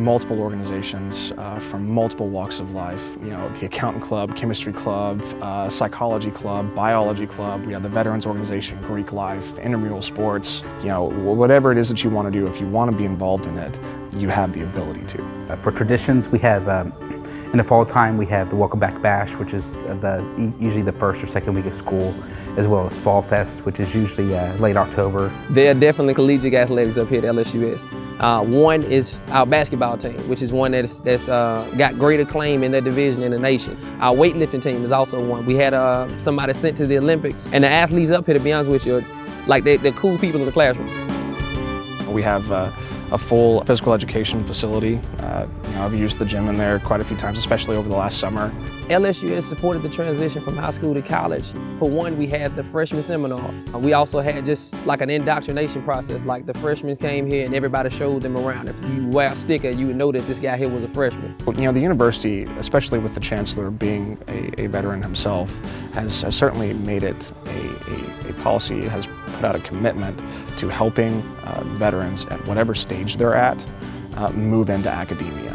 multiple organizations from multiple walks of life. You know, the accountant club, chemistry club, psychology club, biology club. We have the veterans organization, Greek life, intramural sports. You know, whatever it is that you want to do, if you want to be involved in it, you have the ability to. For traditions, we have in the fall time we have the Welcome Back Bash, which is usually the first or second week of school, as well as Fall Fest, which is usually late October. There are definitely collegiate athletics up here at LSUS. One is our basketball team, which is one that's got great acclaim in their division in the nation. Our weightlifting team is also one. We had somebody sent to the Olympics, and the athletes up here, to be honest with you, like they're cool people in the classroom. We have a full physical education facility. You know, I've used the gym in there quite a few times, especially over the last summer. LSU has supported the transition from high school to college. For one, we had the freshman seminar. We also had just like an indoctrination process, like the freshmen came here and everybody showed them around. If you wear a sticker, you would know that this guy here was a freshman. You know, the university, especially with the chancellor being a veteran himself, has certainly made it a policy. It has put out a commitment to helping veterans at whatever stage they're at move into academia.